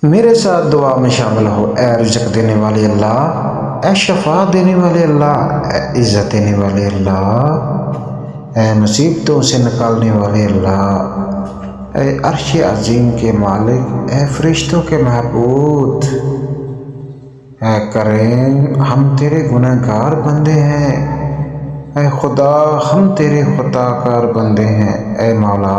میرے ساتھ دعا میں شامل ہو۔ اے رزق دینے والے اللہ، اے شفا دینے والے اللہ، اے عزت دینے والے اللہ، اے مصیبتوں سے نکالنے والے اللہ، اے عرش عظیم کے مالک، اے فرشتوں کے معبود، اے کریم، ہم تیرے گناہ گار بندے ہیں۔ اے خدا، ہم تیرے خطا کار بندے ہیں۔ اے مولا،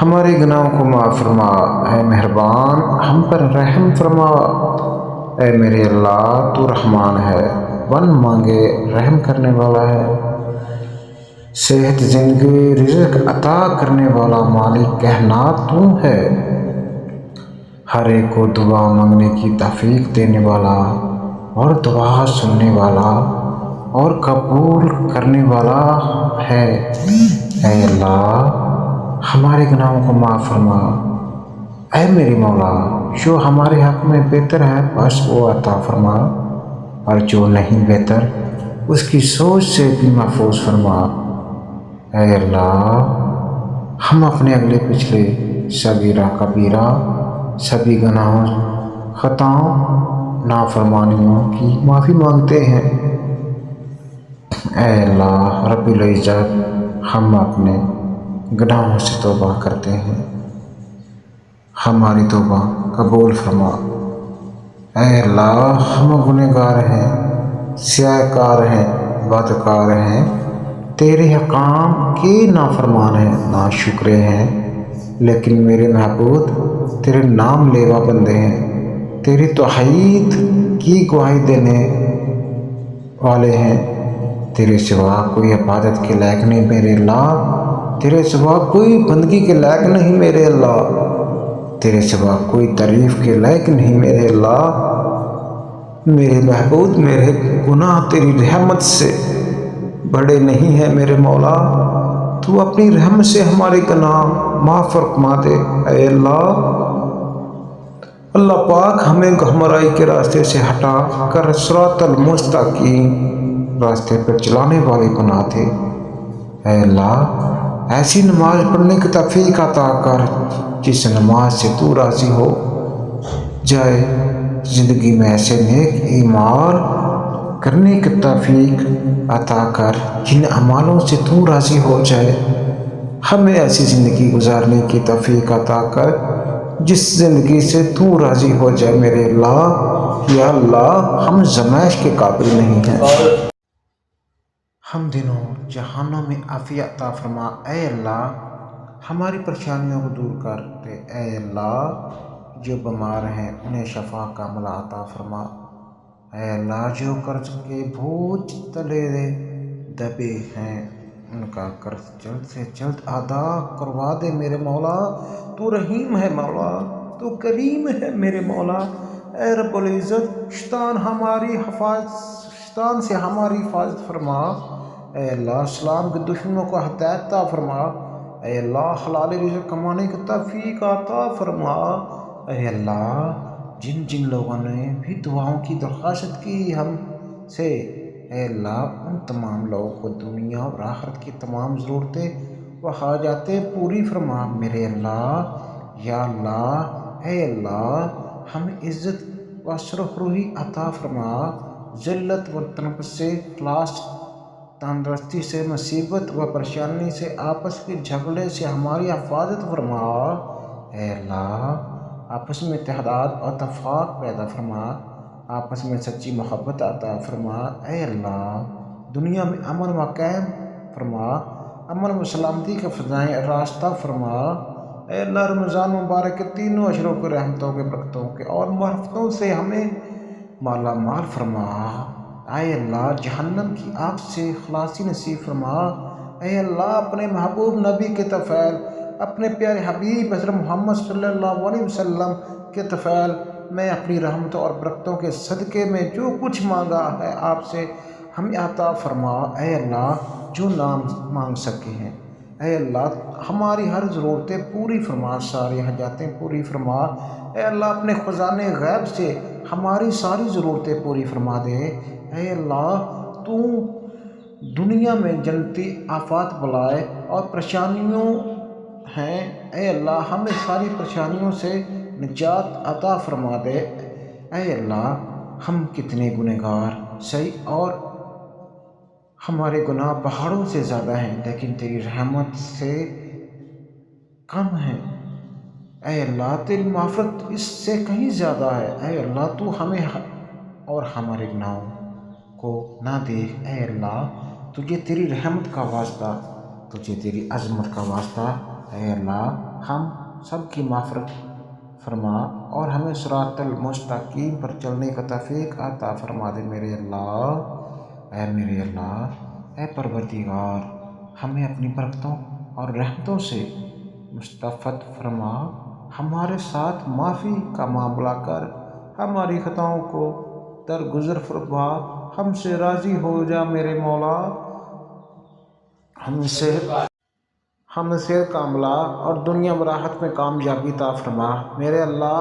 ہمارے گناہوں کو معاف فرما۔ اے مہربان، ہم پر رحم فرما۔ اے میرے اللہ، تو رحمان ہے، ون مانگے رحم کرنے والا ہے، صحت زندگی رزق عطا کرنے والا مالک کائنات تو ہے، ہر ایک کو دعا مانگنے کی توفیق دینے والا اور دعا سننے والا اور قبول کرنے والا ہے۔ اے اللہ، ہمارے گناہوں کو معاف فرما۔ اے میری مولا، جو ہمارے حق میں بہتر ہے بس وہ عطا فرما، اور جو نہیں بہتر اس کی سوچ سے بھی محفوظ فرما۔ اے اللہ، ہم اپنے اگلے پچھلے صغیرہ کبیرہ سبھی گناہوں، خطاؤں، نافرمانیوں کی معافی مانگتے ہیں۔ اے اللہ رب العزت، ہم اپنے گناہوں سے توبہ کرتے ہیں، ہماری توبہ قبول فرما۔ اے اللہ، ہم گنہگار ہیں، سیاہ کار ہیں، بدکار ہیں، تیرے حکام کے نافرمان ہیں، ناشکرے ہیں، لیکن میرے محبوب تیرے نام لیوا بندے ہیں، تیری توحید کی گواہی دینے والے ہیں۔ تیرے سوا کوئی عبادت کے لائق نہیں میرے اللہ، تیرے سوا کوئی بندگی کے لائق نہیں میرے اللہ، تیرے سوا کوئی تعریف کے لائق نہیں میرے اللہ۔ میرے محبوب، میرے گناہ تیری رحمت سے بڑے نہیں ہیں میرے مولا، تو اپنی رحمت سے ہمارے گناہ معاف فرما دے۔ اے اللہ پاک، ہمیں گمراہی کے راستے سے ہٹا کر صراط المستقیم راستے پر چلانے والے بنا دے۔ اے اللہ، ایسی نماز پڑھنے کی توفیق عطا کر جس نماز سے تو راضی ہو جائے، زندگی میں ایسے نیک اعمال کرنے کی توفیق عطا کر جن اعمالوں سے تو راضی ہو جائے، ہمیں ایسی زندگی گزارنے کی توفیق عطا کر جس زندگی سے تو راضی ہو جائے میرے اللہ۔ یا اللہ، ہم زمائش کے قابل نہیں ہیں، ہم دنوں جہانوں میں عافیت عطا فرما۔ اے اللہ، ہماری پریشانیوں کو دور کر دے۔ اے اللہ، جو بیمار ہیں انہیں شفا کاملہ عطا فرما۔ اے اللہ، جو قرض کے بوجھ تلے دبے ہیں ان کا قرض جلد سے جلد ادا کروا دے میرے مولا، تو رحیم ہے مولا، تو کریم ہے میرے مولا۔ اے رب العزت، شیطان سے ہماری حفاظت فرما۔ اے اللہ، اسلام کے دشمنوں کو ہدایت عطا فرما۔ اے اللہ، حلال رزق کمانے کی توفیق عطا فرما۔ اے اللہ، جن جن لوگوں نے بھی دعاؤں کی درخواست کی ہم سے، اے اللہ ان تمام لوگوں کو دنیا اور آخرت کی تمام ضرورتیں و حاجاتیں پوری فرما میرے اللہ۔ یا اللہ، اے اللہ، ہمیں عزت و سرفروہی عطا فرما، ذلت و تنب سے خلاص، تندرستی سے، مصیبت و پریشانی سے، آپس کے جھگڑے سے ہماری حفاظت فرما۔ اے اللہ، آپس میں اتحاد اور اتفاق پیدا فرما، آپس میں سچی محبت عطا فرما۔ اے اللہ، دنیا میں امن و قائم فرما، امن و سلامتی کے فضائیں راستہ فرما۔ اے اللہ، رمضان مبارک کے تینوں اشروں کے رحمتوں کے، برکتوں کے اور معرفتوں سے ہمیں مالا مال فرما۔ اے اللہ، جہنم کی آگ سے خلاصی نصیب فرما۔ اے اللہ، اپنے محبوب نبی کے طفیل، اپنے پیارے حبیب حضرت محمد صلی اللہ علیہ وسلم کے طفیل میں اپنی رحمتوں اور برکتوں کے صدقے میں جو کچھ مانگا ہے آپ سے ہمیں عطا فرما۔ اے اللہ، جو نام مانگ سکے ہیں، اے اللہ ہماری ہر ضرورتیں پوری فرما، ساری حاجاتیں پوری فرما۔ اے اللہ، اپنے خزانے غیب سے ہماری ساری ضرورتیں پوری فرما دے۔ اے اللہ، تو دنیا میں جنتی آفات بلائے اور پریشانیوں ہیں، اے اللہ ہمیں ساری پریشانیوں سے نجات عطا فرما دے۔ اے اللہ ہم کتنے گنہگار صحیح اور ہمارے گناہ پہاڑوں سے زیادہ ہیں، لیکن تیری رحمت سے کم ہیں۔ اے اللہ تیری معرفت اس سے کہیں زیادہ ہے۔ اے اللہ تو ہمیں اور ہمارے گناہوں کو نہ دیکھ۔ اے اللہ تجھے تیری رحمت کا واسطہ، تجھے تیری عظمت کا واسطہ، اے اللہ ہم سب کی معرفت فرما اور ہمیں صراط المستقیم پر چلنے کا توفیق عطا فرما دے میرے اللہ۔ اے میرے اللہ، اے پروردگار ہمیں اپنی برکتوں اور رحمتوں سے مستفید فرما، ہمارے ساتھ معافی کا معاملہ کر، ہماری خطاؤں کو درگزر فرما، ہم سے راضی ہو جا میرے مولا، ہم سے کاملہ اور دنیا و راحت میں کامیابی عطا فرما میرے اللہ۔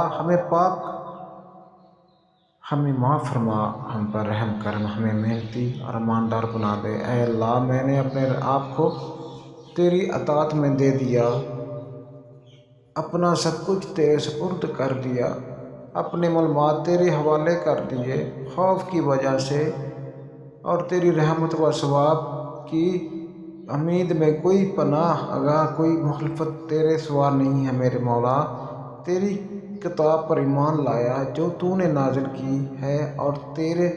ہمیں معاف فرما، ہم پر رحم کرم، ہمیں محنتی اور ایماندار بنا دے۔ اے اللہ میں نے اپنے آپ کو تیری اطاعت میں دے دیا، اپنا سب کچھ تیرے سپرد کر دیا، اپنے معلومات تیرے حوالے کر دیے، خوف کی وجہ سے اور تیری رحمت و ثواب کی امید میں کوئی پناہ گاہ، کوئی مخلصت تیرے سوا نہیں ہے میرے مولا۔ تیری کتاب پر ایمان لایا جو تو نے نازل کی ہے اور تیرے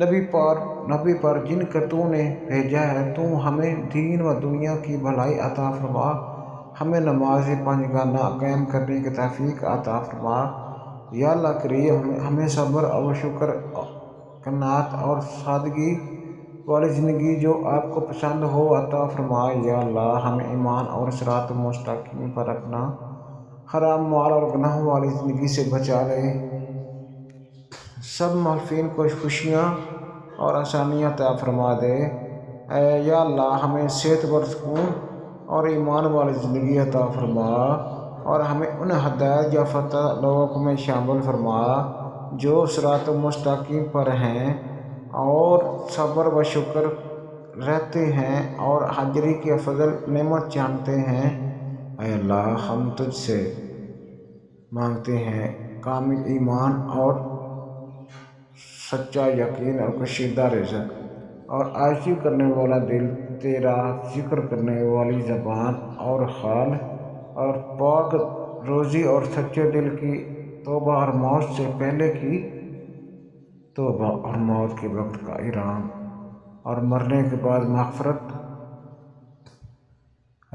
نبی پر جن کا تو نے بھیجا ہے، تو ہمیں دین و دنیا کی بھلائی عطا فرما، ہمیں نماز پنجگانہ قائم کرنے کی توفیق عطا فرما۔ یا اللہ کریم ہمیں صبر اور شکر، قناعت اور سادگی والی زندگی جو آپ کو پسند ہو عطا فرما۔ یا اللہ ہمیں ایمان اور صراط مستقیم پر رکھنا، حرام مال اور گناہوں والی زندگی سے بچا لے، سب مخالفین کو خوشیاں اور آسانیاں عطا فرما دے۔ یا اللہ ہمیں صحت و سکون اور ایمان والی زندگی عطا فرما اور ہمیں ان ہدایت یافتہ لوگوں میں شامل فرما جو صراط مستقیم پر ہیں اور صبر و شکر رہتے ہیں اور حاضری کے فضل نعمت جانتے ہیں۔ اے اللہ ہم تجھ سے مانگتے ہیں کامل ایمان اور سچا یقین اور کشیدہ رزق اور عاجزی کرنے والا دل، تیرا ذکر کرنے والی زبان اور حال اور پاک روزی اور سچے دل کی توبہ اور موت سے پہلے کی توبہ اور موت کے وقت کا احرام اور مرنے کے بعد مغفرت،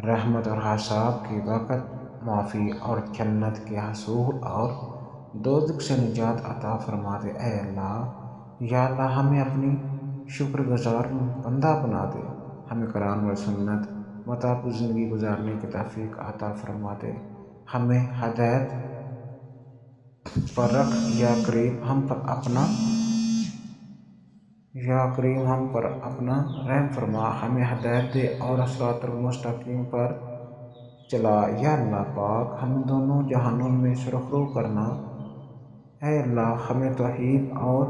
رحمت اور حساب کے وقت معافی اور جنت کے حصول اور دوزخ سے نجات عطا فرما دے۔ اے اللہ یا اللہ ہمیں اپنی شکر گزار بندہ بنا دے، ہمیں قرآن و سنت مطابق زندگی گزارنے کی توفیق عطا فرما دے، ہمیں ہدایت پر رکھ۔ یا کریم ہم پر اپنا رحم فرما، ہمیں ہدایت دے اور صراط المستقیم پر چلا۔ یا اللہ پاک ہمیں دونوں جہانوں میں سرخرو کرنا۔ اے اللہ ہمیں توحید اور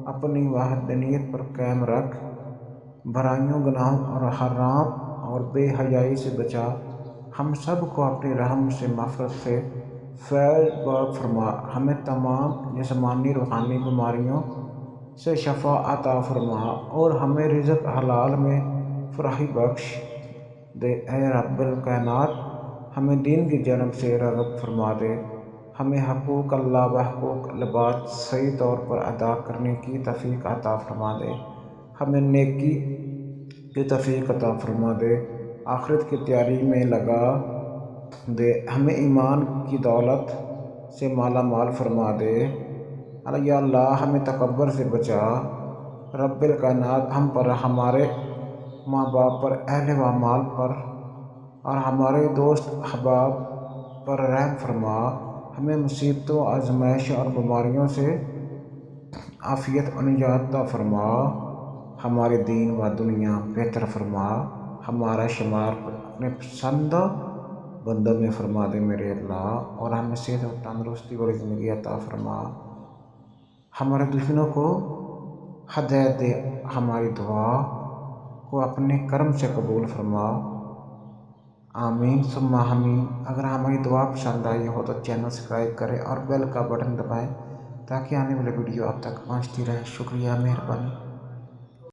اپنی وحدانیت پر قائم رکھ، برائیوں، گناہوں اور حرام اور بے حیائی سے بچا، ہم سب کو اپنی رحم سے مغفرت سے فیض یاب فرما، ہمیں تمام جسمانی روحانی بیماریوں سے شفا عطا فرما اور ہمیں رزق حلال میں فراخی بخش دے۔ اے رب الکائنات ہمیں دین کی جانب سے راغب فرما دے، ہمیں حقوق اللہ و حقوق العباد صحیح طور پر ادا کرنے کی توفیق عطا فرما دے، ہمیں نیکی کی توفیق عطا فرما دے، آخرت کی تیاری میں لگا دے، ہمیں ایمان کی دولت سے مالا مال فرما دے۔ یا اللہ ہمیں تکبر سے بچا۔ رب الکائنات ہم پر، ہمارے ماں باپ پر، اہل و مال پر اور ہمارے دوست احباب پر رحم فرما، ہمیں مصیبتوں، آزمائش اور بیماریوں سے عافیت و نجات عطا فرما، ہمارے دین و دنیا بہتر فرما، ہمارا شمار اپنے پسندیدہ بندوں میں فرما دے میرے اللہ، اور ہمیں صحت و تندرستی والی زندگی عطا فرما، ہمارے دشمنوں کو ہدایت دے، ہماری دعا کو اپنے کرم سے قبول فرما، آمین ثم آمین۔ اگر ہماری دعا پسند آئی ہو تو چینل سبسکرائب کریں اور بیل کا بٹن دبائیں تاکہ آنے والی ویڈیو آپ تک پہنچتی رہے۔ شکریہ، مہربانی۔